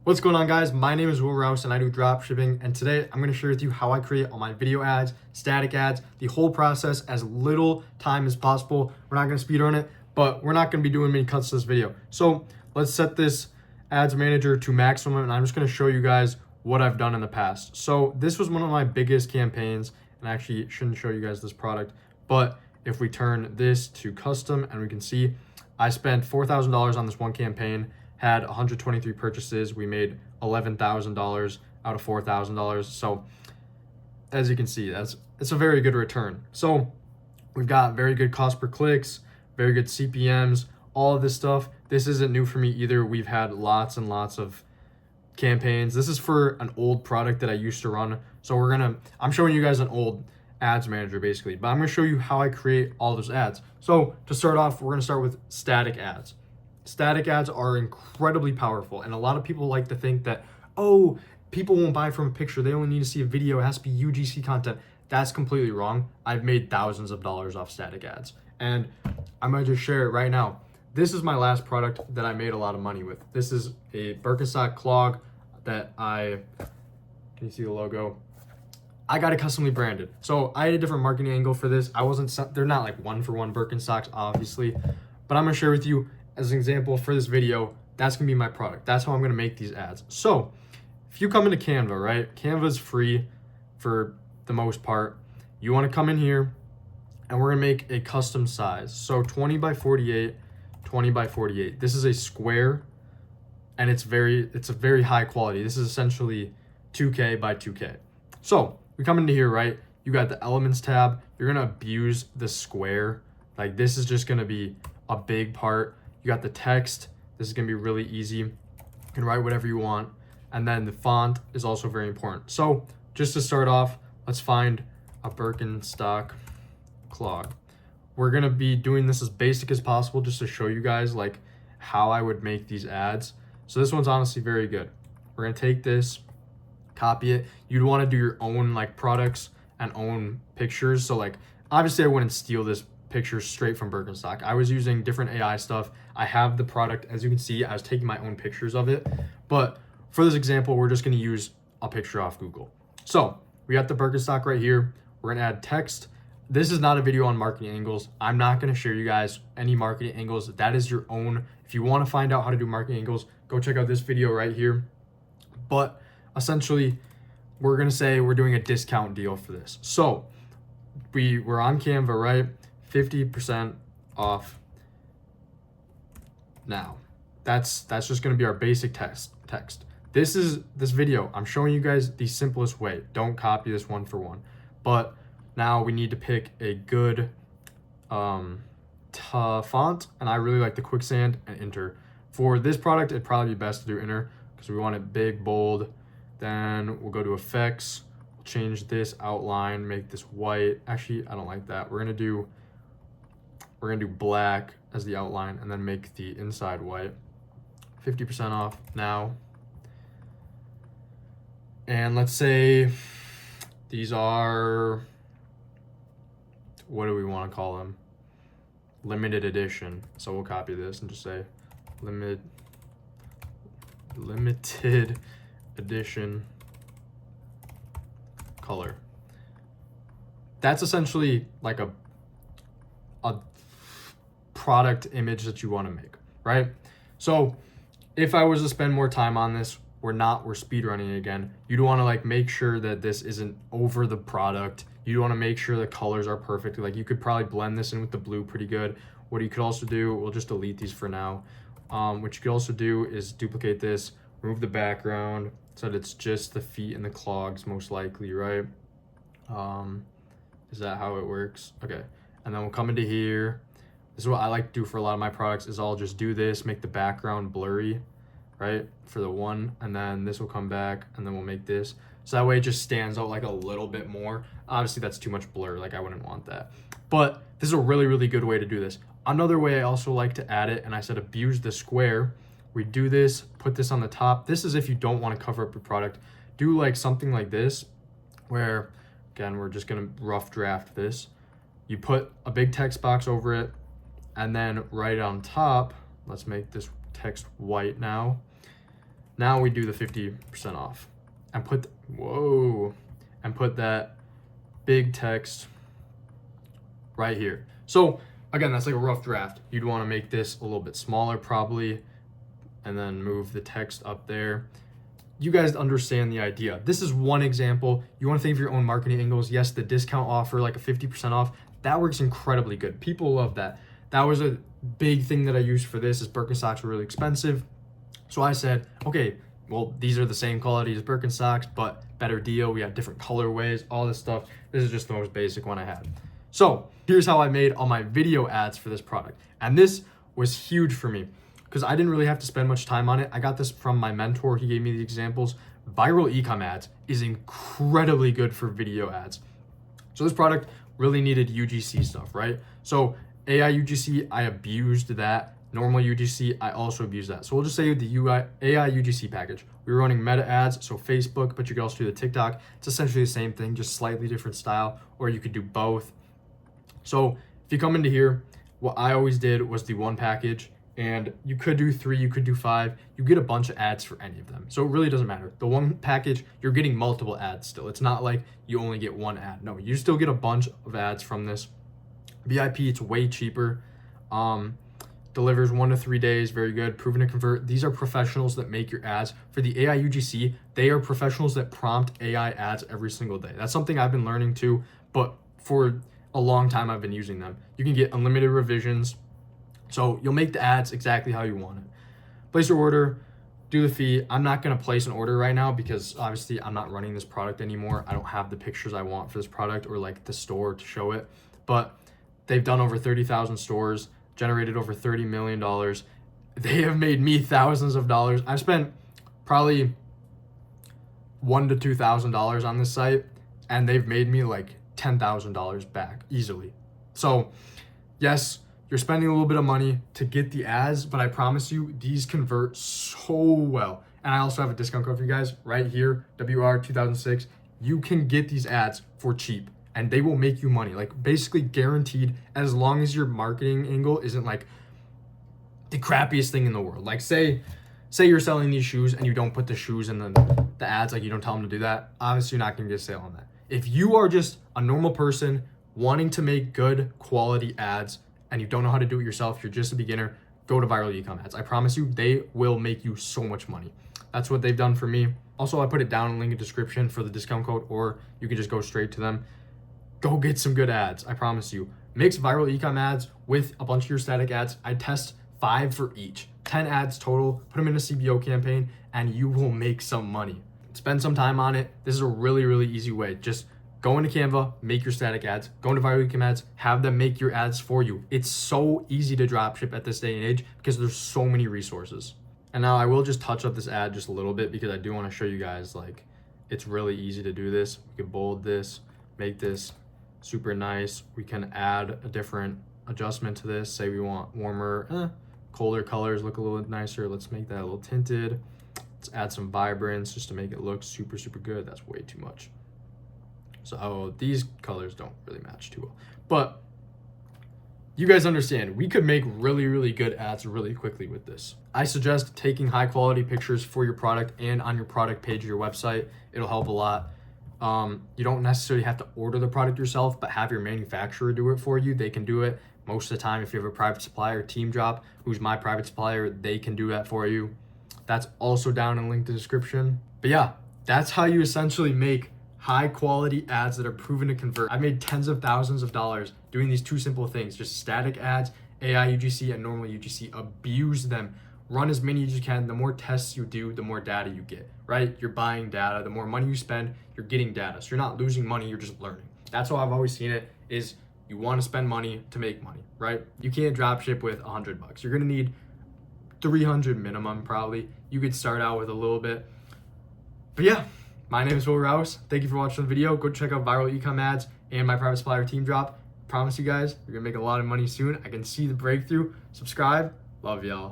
What's going on, guys? My name is Will Rouse and I do drop shipping, and today I'm going to share with you how I create all my video ads, static ads, the whole process, as little time as possible. We're not going to speed run it, but we're not going to be doing many cuts to this video. So let's set this ads manager to maximum, and I'm just going to show you guys what I've done in the past. So this was one of my biggest campaigns, and I actually shouldn't show you guys this product, but if we turn this to custom, and we can see I spent $4,000 on this one campaign, had 123 purchases. We made $11,000 out of $4,000. So as you can see, it's a very good return. So we've got very good cost per clicks, very good CPMs, all of this stuff. This isn't new for me either. We've had lots and lots of campaigns. This is for an old product that I used to run. So I'm showing you guys an old ads manager basically, but I'm gonna show you how I create all those ads. So to start off, we're gonna start with static ads. Static ads are incredibly powerful, and a lot of people like to think that, oh, people won't buy from a picture, they only need to see a video, it has to be UGC content. That's completely wrong. I've made thousands of dollars off static ads, and I'm gonna just share it right now. This is my last product that I made a lot of money with. This is a Birkenstock clog that can you see the logo? I got it customly branded. So I had a different marketing angle for this. They're not like one-for-one Birkenstocks, obviously, but I'm gonna share with you as an example for this video. That's gonna be my product. That's how I'm gonna make these ads. So if you come into Canva, right? Canva is free for the most part. You wanna come in here and we're gonna make a custom size. So 20 by 48, 20 by 48. This is a square, and it's a very high quality. This is essentially 2K by 2K. So we come into here, right? You got the elements tab. You're gonna abuse the square. Like, this is just gonna be a big part. You got the text. This is gonna be really easy. You can write whatever you want. And then the font is also very important. So just to start off, let's find a Birkenstock clog. We're gonna be doing this as basic as possible just to show you guys like how I would make these ads. So this one's honestly very good. We're gonna take this, copy it. You'd wanna do your own like products and own pictures. So like, obviously I wouldn't steal this picture straight from Birkenstock. I was using different AI stuff. I have the product, as you can see, I was taking my own pictures of it. But for this example, we're just gonna use a picture off Google. So we got the Birkenstock right here. We're gonna add text. This is not a video on marketing angles. I'm not gonna share you guys any marketing angles. That is your own. If you wanna find out how to do marketing angles, go check out this video right here. But essentially, we're gonna say we're doing a discount deal for this. So we're on Canva, right? 50% off now. That's just gonna be our basic text. This video, I'm showing you guys the simplest way. Don't copy this one for one. But now we need to pick a good font, and I really like the quicksand and enter. For this product, it'd probably be best to do enter because we want it big, bold. Then we'll go to effects, we'll change this outline, make this white. Actually, I don't like that. We're gonna do black as the outline and then make the inside white. 50% off now. And let's say these are, what do we want to call them? Limited edition. So we'll copy this and just say limited edition color. That's essentially like a product image that you want to make, right? So if I was to spend more time on this, we're speed running again. You'd want to like make sure that this isn't over the product. You want to make sure the colors are perfect. Like, you could probably blend this in with the blue pretty good. What you could also do, we'll just delete these for now. What you could also do is duplicate this, remove the background so that it's just the feet and the clogs most likely, right? Is that how it works? Okay. And then we'll come into here. This is what I like to do for a lot of my products, is I'll just do this, make the background blurry, right, for the one, and then this will come back, and then we'll make this. So that way it just stands out like a little bit more. Obviously that's too much blur, like I wouldn't want that. But this is a really, really good way to do this. Another way I also like to add it, and I said abuse the square. We do this, put this on the top. This is if you don't want to cover up your product. Do like something like this, where, again, we're just gonna rough draft this. You put a big text box over it, and then right on top, let's make this text white now. Now we do the 50% off and put that big text right here. So again, that's like a rough draft. You'd want to make this a little bit smaller probably, and then move the text up there. You guys understand the idea. This is one example. You want to think of your own marketing angles. Yes, the discount offer, like a 50% off, that works incredibly good. People love that. That was a big thing that I used for this, is Birkenstocks were really expensive. So I said, okay, well, these are the same quality as Birkenstocks, but better deal. We have different colorways, all this stuff. This is just the most basic one I had. So here's how I made all my video ads for this product. And this was huge for me because I didn't really have to spend much time on it. I got this from my mentor. He gave me the examples. Viral e-com ads is incredibly good for video ads. So this product really needed UGC stuff, right? So AI UGC, I abused that. Normal UGC, I also abused that. So we'll just say the AI UGC package. We were running meta ads, so Facebook, but you could also do the TikTok. It's essentially the same thing, just slightly different style, or you could do both. So if you come into here, what I always did was the one package, and you could do 3, you could do 5. You get a bunch of ads for any of them. So it really doesn't matter. The one package, you're getting multiple ads still. It's not like you only get one ad. No, you still get a bunch of ads from this. VIP, it's way cheaper. Delivers 1 to 3 days, very good, proven to convert. These are professionals that make your ads. For the AI UGC, they are professionals that prompt AI ads every single day. That's something I've been learning too, but for a long time I've been using them. You can get unlimited revisions, so you'll make the ads exactly how you want it. Place your order, do the fee. I'm not gonna place an order right now because obviously I'm not running this product anymore. I don't have the pictures I want for this product or like the store to show it, but they've done over 30,000 stores, generated over $30 million. They have made me thousands of dollars. I've spent probably $1,000 to $2,000 on this site, and they've made me like $10,000 back easily. So yes, you're spending a little bit of money to get the ads, but I promise you these convert so well. And I also have a discount code for you guys right here, WR2006. You can get these ads for cheap, and they will make you money, like basically guaranteed, as long as your marketing angle isn't like the crappiest thing in the world. Like say you're selling these shoes and you don't put the shoes in the ads, like you don't tell them to do that. Obviously you're not gonna get a sale on that. If you are just a normal person wanting to make good quality ads and you don't know how to do it yourself, you're just a beginner, go to viral e-com ads. I promise you, they will make you so much money. That's what they've done for me. Also, I put it down in the link in the description for the discount code, or you can just go straight to them. Go get some good ads, I promise you. Mix viral e-com ads with a bunch of your static ads. I test 5 for each, 10 ads total, put them in a CBO campaign, and you will make some money. Spend some time on it. This is a really, really easy way. Just go into Canva, make your static ads, go into viral e-com ads, have them make your ads for you. It's so easy to dropship at this day and age because there's so many resources. And now I will just touch up this ad just a little bit because I do want to show you guys, like, it's really easy to do this. We can bold this, make this super nice. We can add a different adjustment to this. Say we want warmer, colder colors, look a little nicer. Let's make that a little tinted. Let's add some vibrance just to make it look super, super good. That's way too much. So these colors don't really match too well, but you guys understand, we could make really, really good ads really quickly with this. I suggest taking high quality pictures for your product and on your product page of your website. It'll help a lot. You don't necessarily have to order the product yourself, but have your manufacturer do it for you. They can do it most of the time. If you have a private supplier, Team Drop, who's my private supplier, they can do that for you. That's also down in the link in the description. But yeah, that's how you essentially make high quality ads that are proven to convert. I made tens of thousands of dollars doing these 2 simple things, just static ads, AI UGC and normal UGC. Abuse them. Run as many as you can. The more tests you do, the more data you get, right? You're buying data. The more money you spend, you're getting data. So you're not losing money, you're just learning. That's how I've always seen it, is you want to spend money to make money, right? You can't drop ship with $100. You're gonna need 300 minimum probably. You could start out with a little bit. But yeah, my name is Will Rouse. Thank you for watching the video. Go check out viral e-com ads and my private supplier Team Drop. Promise you guys, you're gonna make a lot of money soon. I can see the breakthrough. Subscribe. Love y'all.